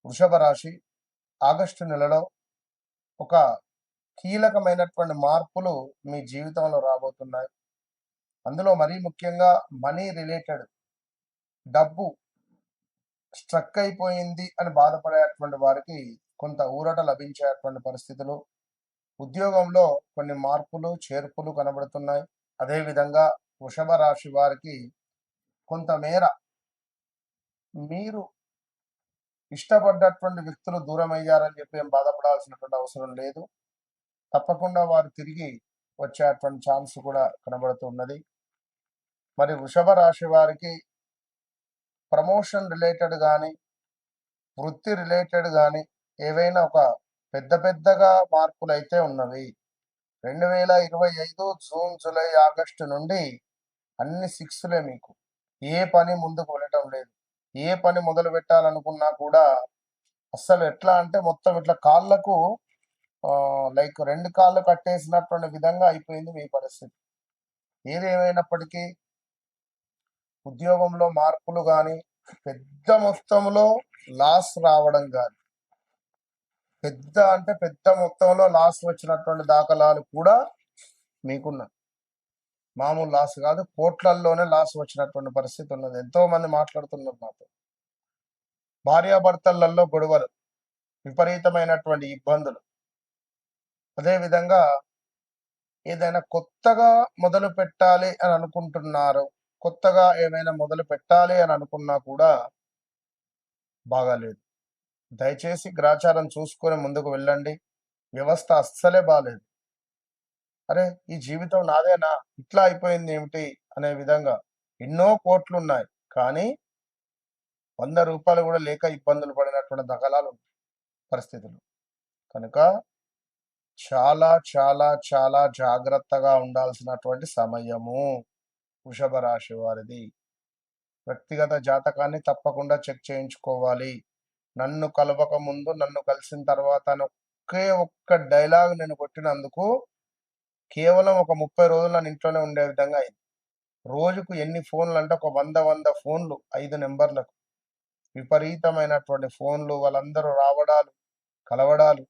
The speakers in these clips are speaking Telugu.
వృషభ రాశి ఆగస్టు నెలలో ఒక కీలకమైనటువంటి మార్పులు మీ జీవితంలో రాబోతున్నాయి. అందులో మరీ ముఖ్యంగా మనీ రిలేటెడ్, డబ్బు స్ట్రక్ అయిపోయింది అని బాధపడేటువంటి వారికి కొంత ఊరట లభించేటువంటి పరిస్థితులు, ఉద్యోగంలో కొన్ని మార్పులు చేర్పులు కనబడుతున్నాయి. అదేవిధంగా వృషభ రాశి వారికి కొంతమేర మీరు ఇష్టపడ్డటువంటి వ్యక్తులు దూరం అయ్యారని చెప్పి ఏం బాధపడాల్సినటువంటి అవసరం లేదు. తప్పకుండా వారు తిరిగి వచ్చేటువంటి ఛాన్స్ కూడా కనబడుతున్నది. మరి వృషభ రాశి వారికి ప్రమోషన్ రిలేటెడ్ కానీ, వృత్తి రిలేటెడ్ కానీ ఏవైనా ఒక పెద్దగా మార్పులు అయితే ఉన్నవి. 2025 జూన్, జూలై, ఆగస్టు నుండి అన్ని సిక్స్లే మీకు. ఏ పని ముందుకు వెళ్ళటం లేదు. ఏ పని మొదలు పెట్టాలనుకున్నా కూడా అస్సలు ఎట్లా అంటే మొత్తం ఇట్లా కాళ్ళకు లైక్ 2 కాళ్ళు కట్టేసినటువంటి విధంగా అయిపోయింది మీ పరిస్థితి. ఏది ఏమైనప్పటికీ ఉద్యోగంలో మార్పులు కానీ, పెద్ద మొత్తంలో లాస్ రావడం కానీ, పెద్ద మొత్తంలో లాస్ వచ్చినటువంటి దాఖలాలు కూడా మీకున్నాయి. మామూలు లాస్ కాదు, కోట్లల్లోనే లాస్ వచ్చినటువంటి పరిస్థితి ఉన్నది. ఎంతో మంది మాట్లాడుతున్నారు నాతో. భార్యాభర్తలలో గొడవలు, విపరీతమైనటువంటి ఇబ్బందులు. అదేవిధంగా ఏదైనా కొత్తగా మొదలు పెట్టాలి అని అనుకుంటున్నారు, కొత్తగా ఏమైనా మొదలు పెట్టాలి అని అనుకున్నా కూడా బాగాలేదు. దయచేసి గ్రాచారం చూసుకొని ముందుకు వెళ్ళండి. వ్యవస్థ అస్సలే బాలేదు. అరే, ఈ జీవితం నాదేనా, ఇట్లా అయిపోయింది ఏమిటి అనే విధంగా ఎన్నో కోట్లున్నాయి, కానీ 100 రూపాయలు కూడా లేక ఇబ్బందులు పడినటువంటి దగలాలు పరిస్థితులు. కనుక చాలా చాలా చాలా జాగ్రత్తగా ఉండాల్సినటువంటి సమయము వృషభ రాశి వారిది. వ్యక్తిగత జాతకాన్ని తప్పకుండా చెక్ చేయించుకోవాలి. నన్ను కలవక ముందు, నన్ను కలిసిన తర్వాత ఒక్క డైలాగ్ నేను కొట్టినందుకు కేవలం ఒక 30 రోజులు నన్ను ఇంట్లోనే ఉండే విధంగా అయింది. రోజుకు ఎన్ని ఫోన్లు అంటే ఒక 100 ఫోన్లు, 5 నెంబర్లకు విపరీతమైనటువంటి ఫోన్లు, వాళ్ళందరూ రావడాలు, కలవడాలు.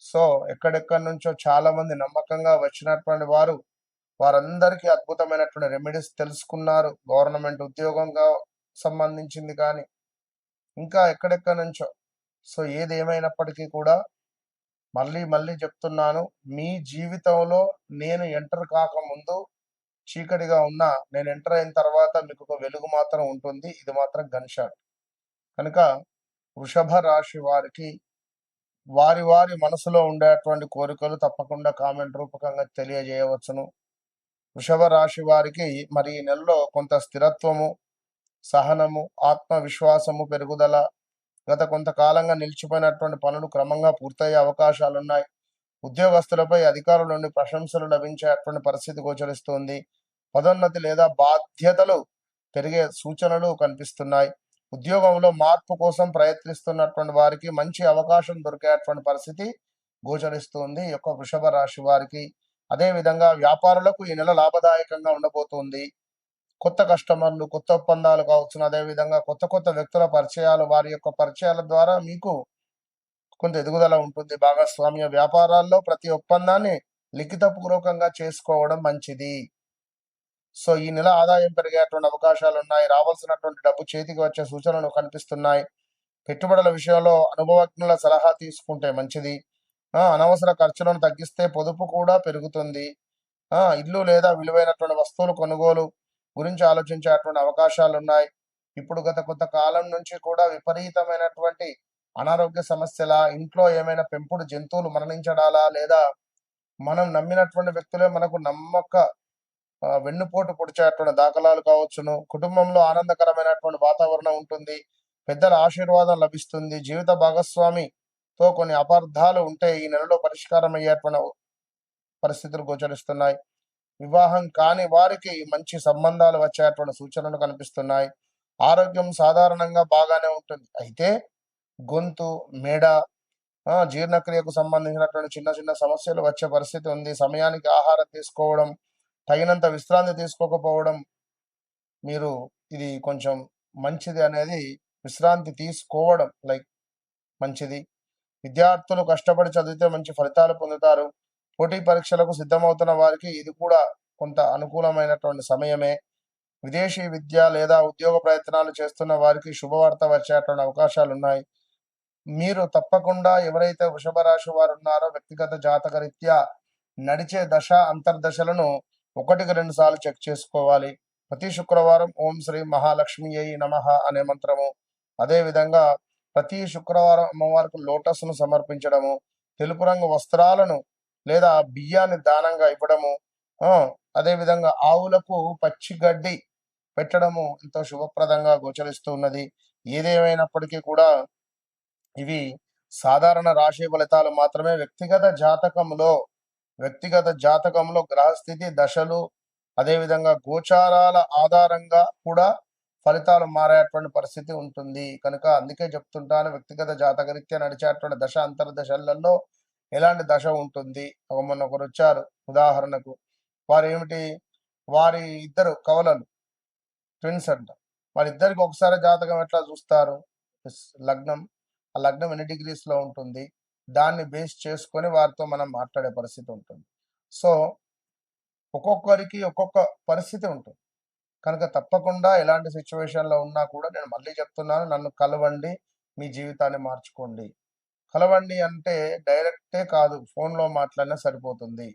సో ఎక్కడెక్కడి నుంచో చాలా మంది నమ్మకంగా వచ్చినటువంటి వారందరికీ అద్భుతమైనటువంటి రెమెడీస్ తెలుసుకున్నారు. గవర్నమెంట్ ఉద్యోగంగా సంబంధించింది కానీ ఇంకా ఎక్కడెక్కడి నుంచో. సో ఏది ఏమైనప్పటికీ కూడా మళ్ళీ చెప్తున్నాను, మీ జీవితంలో నేను ఎంటర్ కాకముందు చీకటిగా ఉన్నా, నేను ఎంటర్ అయిన తర్వాత మీకు ఒక వెలుగు మాత్రం ఉంటుంది. ఇది మాత్రం గన్షాట్. కనుక వృషభ రాశి వారికి వారి మనసులో ఉండేటువంటి కోరికలు తప్పకుండా కామెంట్ రూపకంగా తెలియజేయవచ్చును. వృషభ రాశి వారికి మరి ఈ నెలలో కొంత స్థిరత్వము, సహనము, ఆత్మవిశ్వాసము పెరుగుదల, గత కొంతకాలంగా నిలిచిపోయినటువంటి పనులు క్రమంగా పూర్తయ్యే అవకాశాలున్నాయి. ఉద్యోగస్తులపై అధికారుల నుండి ప్రశంసలు లభించేటువంటి పరిస్థితి గోచరిస్తుంది. పదోన్నతి లేదా బాధ్యతలు పెరిగే సూచనలు కనిపిస్తున్నాయి. ఉద్యోగంలో మార్పు కోసం ప్రయత్నిస్తున్నటువంటి వారికి మంచి అవకాశం దొరికేటువంటి పరిస్థితి గోచరిస్తుంది ఈ యొక్క వృషభ రాశి వారికి. అదేవిధంగా వ్యాపారులకు ఈ నెల లాభదాయకంగా ఉండబోతుంది. కొత్త కస్టమర్లు, కొత్త ఒప్పందాలు కావచ్చు. అదేవిధంగా కొత్త వ్యక్తుల పరిచయాలు, వారి యొక్క పరిచయాల ద్వారా మీకు కొంత ఎదుగుదల ఉంటుంది. భాగస్వామ్య వ్యాపారాల్లో ప్రతి ఒప్పందాన్ని లిఖితపూర్వకంగా చేసుకోవడం మంచిది. సో ఈ నెల ఆదాయం పెరిగేటువంటి అవకాశాలు ఉన్నాయి. రావాల్సినటువంటి డబ్బు చేతికి వచ్చే సూచనలు కనిపిస్తున్నాయి. పెట్టుబడుల విషయంలో అనుభవజ్ఞుల సలహా తీసుకుంటే మంచిది. అనవసర ఖర్చులను తగ్గిస్తే పొదుపు కూడా పెరుగుతుంది. ఇల్లు లేదా విలువైనటువంటి వస్తువులు కొనుగోలు గురించి ఆలోచించేటువంటి అవకాశాలు ఉన్నాయి. ఇప్పుడు గత కొంతకాలం నుంచి కూడా విపరీతమైనటువంటి అనారోగ్య సమస్యల, ఇంట్లో ఏమైనా పెంపుడు జంతువులు మరణించడాలా, లేదా మనం నమ్మినటువంటి వ్యక్తులే మనకు వెన్నుపోటు పొడిచేటువంటి దాఖలాలు కావచ్చును. కుటుంబంలో ఆనందకరమైనటువంటి వాతావరణం ఉంటుంది. పెద్దల ఆశీర్వాదం లభిస్తుంది. జీవిత భాగస్వామితో కొన్ని అపార్థాలు ఉంటే ఈ నెలలో పరిష్కారం అయ్యేటువంటి పరిస్థితులు గోచరిస్తున్నాయి. వివాహం కాని వారికి మంచి సంబంధాలు వచ్చేటువంటి సూచనలు కనిపిస్తున్నాయి. ఆరోగ్యం సాధారణంగా బాగానే ఉంటుంది. అయితే గొంతు, మెడ, జీర్ణక్రియకు సంబంధించినటువంటి చిన్న సమస్యలు వచ్చే పరిస్థితి ఉంది. సమయానికి ఆహారం తీసుకోవడం, తగినంత విశ్రాంతి తీసుకోకపోవడం, మీరు ఇది కొంచెం మంచిది అనేది విశ్రాంతి తీసుకోవడం, లైక్ మంచిది. విద్యార్థులు కష్టపడి చదివితే మంచి ఫలితాలు పొందుతారు. పోటీ పరీక్షలకు సిద్ధమవుతున్న వారికి ఇది కూడా కొంత అనుకూలమైనటువంటి సమయమే. విదేశీ విద్య లేదా ఉద్యోగ ప్రయత్నాలు చేస్తున్న వారికి శుభవార్త వచ్చేటువంటి అవకాశాలున్నాయి. మీరు తప్పకుండా ఎవరైతే వృషభ రాశి వారు ఉన్నారో వ్యక్తిగత జాతకరీత్యా నడిచే దశ అంతర్దశలను 1కి 2 సార్లు చెక్ చేసుకోవాలి. ప్రతి శుక్రవారం ఓం శ్రీ మహాలక్ష్మియై నమః అనే మంత్రము, అదేవిధంగా ప్రతి శుక్రవారం అమ్మవారికి లోటస్ను సమర్పించడము, తెలుపు రంగు వస్త్రాలను లేదా బియ్యాన్ని దానంగా ఇవ్వడము, అదేవిధంగా ఆవులకు పచ్చి గడ్డి పెట్టడము ఎంతో శుభప్రదంగా గోచరిస్తూ ఉన్నది. ఏదేమైనప్పటికీ కూడా ఇవి సాధారణ రాశి ఫలితాలు మాత్రమే. వ్యక్తిగత జాతకంలో గ్రహస్థితి, దశలు, అదేవిధంగా గోచారాల ఆధారంగా కూడా ఫలితాలు మారేటువంటి పరిస్థితి ఉంటుంది. కనుక అందుకే చెప్తుంటాను, వ్యక్తిగత జాతకరీత్యా నడిచేటువంటి దశ అంతర్దశలలో ఎలాంటి దశ ఉంటుంది. మొన్న ఒకరు వచ్చారు ఉదాహరణకు, వారి ఇద్దరు కవలలు ట్విన్స్ అంట. వారిద్దరికి ఒకసారి జాతకం ఎట్లా చూస్తారు? లగ్నం, ఆ లగ్నం ఎన్ని డిగ్రీస్లో ఉంటుంది, దాన్ని బేస్ చేసుకొని వారితో మనం మాట్లాడే పరిస్థితి ఉంటుంది. సో ఒక్కొక్కరికి ఒక్కొక్క పరిస్థితి ఉంటుంది. కనుక తప్పకుండా ఎలాంటి సిచ్యువేషన్లో ఉన్నా కూడా నేను మళ్ళీ చెప్తున్నాను, నన్ను కలవండి, మీ జీవితాన్ని మార్చుకోండి. కలవండి అంటే డైరెక్టే కాదు, ఫోన్లో మాట్లాడినా సరిపోతుంది.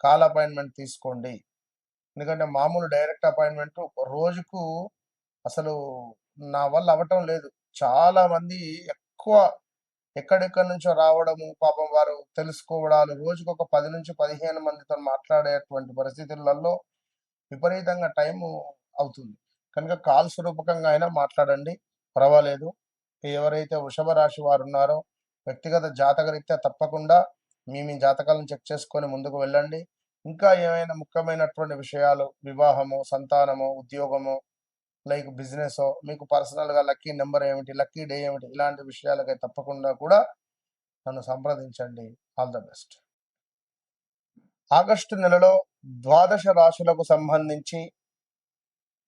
కాల్ అపాయింట్మెంట్ తీసుకోండి. ఎందుకంటే మామూలు డైరెక్ట్ అపాయింట్మెంట్ రోజుకు అసలు నా వల్ల అవ్వటం లేదు. చాలా మంది ఎక్కువ ఎక్కడెక్కడి నుంచో రావడము, పాపం వారు తెలుసుకోవడాలు, రోజుకు ఒక 10 నుంచి 15 మందితో మాట్లాడేటువంటి పరిస్థితులలో విపరీతంగా టైము అవుతుంది. కనుక కాల్స్ రూపకంగా అయినా మాట్లాడండి, పర్వాలేదు. ఎవరైతే వృషభ రాశి వారు ఉన్నారో వ్యక్తిగత జాతకరీత్యా తప్పకుండా మీ జాతకాలను చెక్ చేసుకొని ముందుకు వెళ్ళండి. ఇంకా ఏమైనా ముఖ్యమైనటువంటి విషయాలు, వివాహము, సంతానము, ఉద్యోగము, లైక్ బిజినెస్, మీకు పర్సనల్గా లక్కీ నెంబర్ ఏమిటి, లక్కీ డే ఏమిటి, ఇలాంటి విషయాలకై తప్పకుండా కూడా నన్ను సంప్రదించండి. All the best. ఆగస్టు నెలలో ద్వాదశ రాశులకు సంబంధించి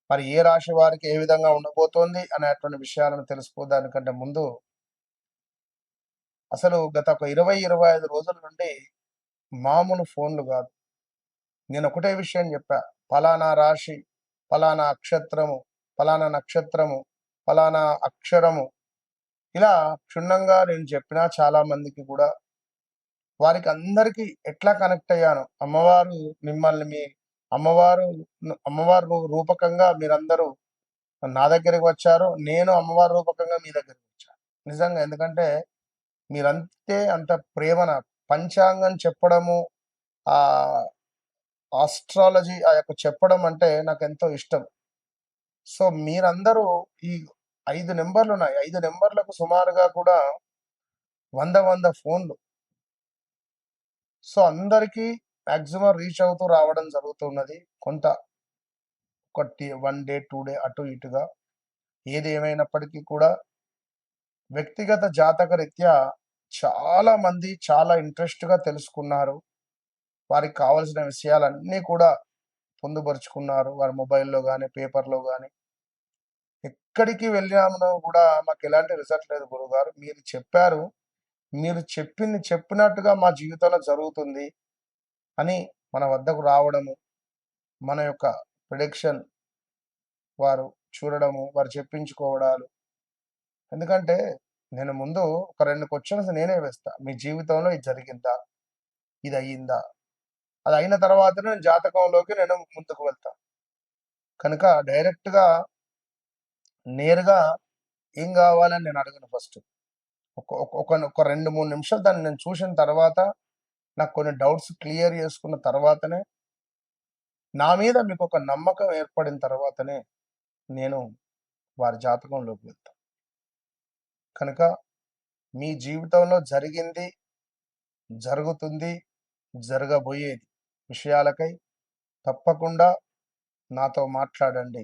మరి ఏ రాశి వారికి ఏ విధంగా ఉండబోతోంది అనేటువంటి విషయాలను తెలుసుకోదానికంటే ముందు అసలు గత ఒక 20-25 రోజుల నుండి మామూలు ఫోన్లు కాదు. నేను ఒకటే విషయం చెప్పా, ఫలానా రాశి, ఫలానా అక్షత్రము, ఫలానా నక్షత్రము, ఫలానా అక్షరము, ఇలా క్షుణ్ణంగా నేను చెప్పినా చాలా మందికి కూడా వారికి అందరికీ ఎట్లా కనెక్ట్ అయ్యాను, అమ్మవారు మిమ్మల్ని మీ అమ్మవారు రూపకంగా మీరందరూ నా దగ్గరికి వచ్చారు, నేను అమ్మవారి రూపకంగా మీ దగ్గరికి వచ్చాను. నిజంగా, ఎందుకంటే మీరంతే అంత ప్రేమ నాకు. పంచాంగం చెప్పడము, ఆ ఆస్ట్రాలజీ ఆ యొక్క చెప్పడం అంటే నాకు ఎంతో ఇష్టం. సో మీరందరూ ఈ 5 నెంబర్లు ఉన్నాయి, 5 నెంబర్లకు సుమారుగా కూడా 100 ఫోన్లు. సో అందరికీ మ్యాక్సిమం రీచ్ అవుతూ రావడం జరుగుతున్నది. కొంత 1 డే 2 డే అటు ఇటుగా. ఏది ఏమైనప్పటికీ కూడా వ్యక్తిగత జాతక రీత్యా చాలా మంది చాలా ఇంట్రెస్ట్గా తెలుసుకున్నారు. వారికి కావలసిన విషయాలన్నీ కూడా పొందుపరుచుకున్నారు. వారి మొబైల్లో కానీ, పేపర్లో కానీ. ఎక్కడికి వెళ్ళినామో కూడా మాకు ఎలాంటి రిజల్ట్ లేదు గురువుగారు. మీరు చెప్పారు, మీరు చెప్పింది చెప్పినట్టుగా మా జీవితంలో జరుగుతుంది అని మన వద్దకు రావడము, మన యొక్క ప్రిడిక్షన్ వారు చూడడము, వారు చెప్పించుకోవడాలు. ఎందుకంటే నేను ముందు ఒక 2 క్వశ్చన్స్ నేనే వేస్తా. మీ జీవితంలో ఇది జరిగిందా, ఇది అయ్యిందా, అది అయిన తర్వాత నేను జాతకంలోకి నేను ముందుకు వెళ్తా. కనుక డైరెక్ట్గా నేరుగా ఏం కావాలని నేను అడగను. ఫస్ట్ ఒక 2-3 నిమిషాలు దాన్ని నేను చూసిన తర్వాత, నాకు కొన్ని డౌట్స్ క్లియర్ చేసుకున్న తర్వాతనే, నా మీద మీకు ఒక నమ్మకం ఏర్పడిన తర్వాతనే నేను వారి జాతకంలోకి వెళ్తాను. కనుక మీ జీవితంలో జరిగింది, జరుగుతుంది, జరగబోయేది విషయాలకై తప్పకుండా నాతో మాట్లాడండి.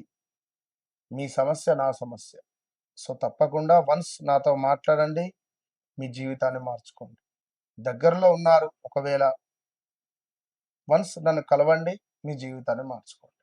మీ సమస్య నా సమస్య. సో తప్పకుండా వన్స్ నాతో మాట్లాడండి, మీ జీవితాన్ని మార్చుకోండి. దగ్గరలో ఉన్నారు ఒకవేళ, వన్స్ నన్ను కలవండి, మీ జీవితాన్ని మార్చుకోండి.